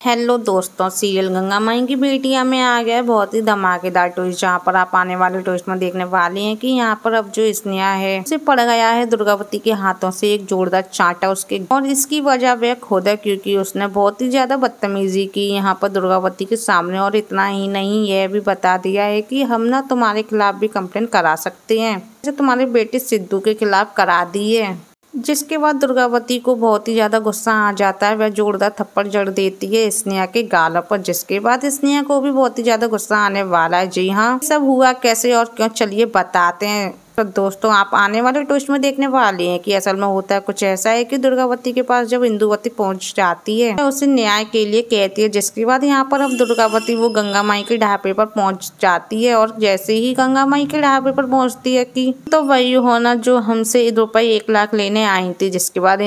Hello दोस्तों, serial Ganga माई की बेटियां में आ गया है बहुत ही धमाकेदार ट्विस्ट, जहां पर आप आने वाले ट्विस्ट में देखने वाले हैं कि यहां पर अब जो स्नेहा है उसे पड़ गया है दुर्गावती के हाथों से एक जोरदार चांटा उसके, और इसकी वजह वह खुद है क्योंकि उसने बहुत ही ज्यादा बदतमीजी की यहाँ पर दुर्गावती के सामने। और इतना ही नहीं, यह भी बता दिया है कि हम ना तुम्हारे खिलाफ भी कंप्लेंट करा सकते हैं, जैसे तुम्हारे बेटे सिद्धू के खिलाफ करा दी है। जिसके बाद दुर्गावती को बहुत ही ज्यादा गुस्सा आ जाता है, वह जोरदार थप्पड़ जड़ देती है स्नेहा के गाल पर, जिसके बाद स्नेहा को भी बहुत ही ज्यादा गुस्सा आने वाला है। जी हाँ, सब हुआ कैसे और क्यों, चलिए बताते हैं। तो दोस्तों, आप आने वाले ट्विस्ट में देखने वाले हैं कि असल में होता है कुछ ऐसा है कि दुर्गावती के पास जब इंदुवती पहुंच जाती है तो उसे न्याय के लिए कहती है। जिसके बाद यहाँ पर अब दुर्गावती वो गंगा माई के ढाबे पर पहुंच जाती है, और जैसे ही गंगा माई के ढाबे पर पहुंचती है कि तो वही होना जो हमसे रुपए 1 लाख लेने आई थी। जिसके बाद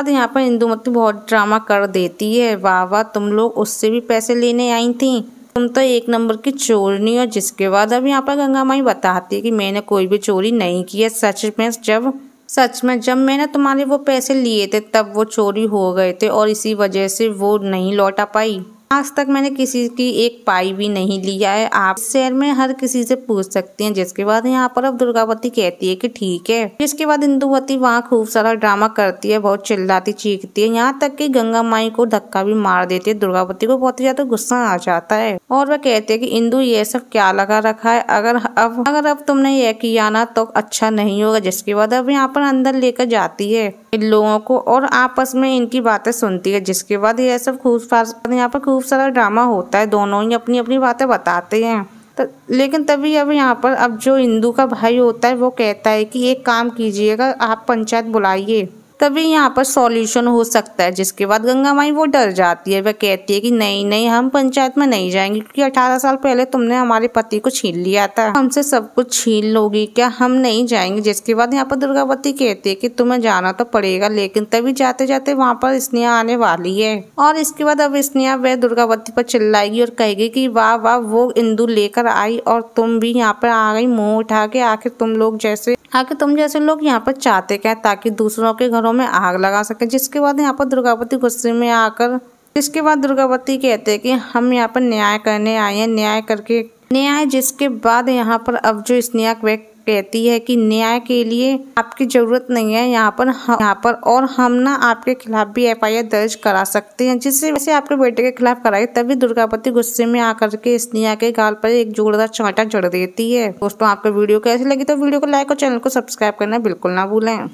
यहाँ पर इंदुमती बहुत ड्रामा कर देती है, वाह वाह तुम लोग उससे भी पैसे लेने आई थी, तुम तो 1 नंबर की चोरनी हो। जिसके बाद अब यहाँ पर गंगा माई बताती है कि मैंने कोई भी चोरी नहीं की है, सच में जब मैंने तुम्हारे वो पैसे लिए थे तब वो चोरी हो गए थे, और इसी वजह से वो नहीं लौटा पाई। आज तक मैंने किसी की 1 पाई भी नहीं लिया है, आप शहर में हर किसी से पूछ सकती हैं। जिसके बाद यहाँ पर अब दुर्गावती कहती है कि ठीक है। जिसके बाद इंदुवती वहाँ खूब सारा ड्रामा करती है, बहुत चिल्लाती चीखती है, यहाँ तक कि गंगा माई को धक्का भी मार देती है। दुर्गावती को बहुत ही ज्यादा गुस्सा आ जाता है और वह कहती है कि इंदु ये सब क्या लगा रखा है, अगर अब तुमने ये किया ना तो अच्छा नहीं होगा। जिसके बाद अब यहाँ पर अंदर लेकर जाती है इन लोगों को और आपस में इनकी बातें सुनती है। जिसके बाद ये सब यहाँ पर खूब सारा ड्रामा होता है, दोनों ही अपनी अपनी बातें बताते हैं। लेकिन तभी अब यहाँ पर अब जो इंदु का भाई होता है वो कहता है कि एक काम कीजिएगा, आप पंचायत बुलाइए, तभी यहाँ पर सॉल्यूशन हो सकता है। जिसके बाद गंगा माई वो डर जाती है, वह कहती है कि नहीं नहीं, हम पंचायत में नहीं जाएंगे क्योंकि 18 साल पहले तुमने हमारे पति को छीन लिया था, हमसे सब कुछ छीन लोगी क्या, हम नहीं जाएंगे। जिसके बाद यहाँ पर दुर्गावती कहती है कि तुम्हें जाना तो पड़ेगा, लेकिन तभी जाते जाते वहाँ पर स्नेहा आने वाली है, और इसके बाद अब स्नेहा वह दुर्गावती पर चिल्लाएगी और कहेगी कि वाह वाह वो इंदु लेकर आई और तुम भी यहाँ पर आ गई मुँह उठा के, आखिर तुम जैसे लोग यहाँ पर चाहते क्या, ताकि दूसरों के घरों में आग लगा सके। जिसके बाद यहाँ पर दुर्गावती गुस्से में आकर जिसके बाद दुर्गावती कहते हैं कि हम यहाँ पर न्याय करने आए हैं, न्याय। जिसके बाद यहाँ पर अब जो स्नेहा कहती है कि न्याय के लिए आपकी जरूरत नहीं है यहाँ पर और हम ना आपके खिलाफ भी FIR दर्ज करा सकते हैं, जिससे वैसे आपके बेटे के खिलाफ कराए। तभी दुर्गावती गुस्से में आकर के स्नेहा के गाल पर एक जोरदार चांटा जड़ देती है। दोस्तों, आपको वीडियो कैसी लगी तो वीडियो को लाइक और चैनल को सब्सक्राइब करना बिल्कुल ना भूलें।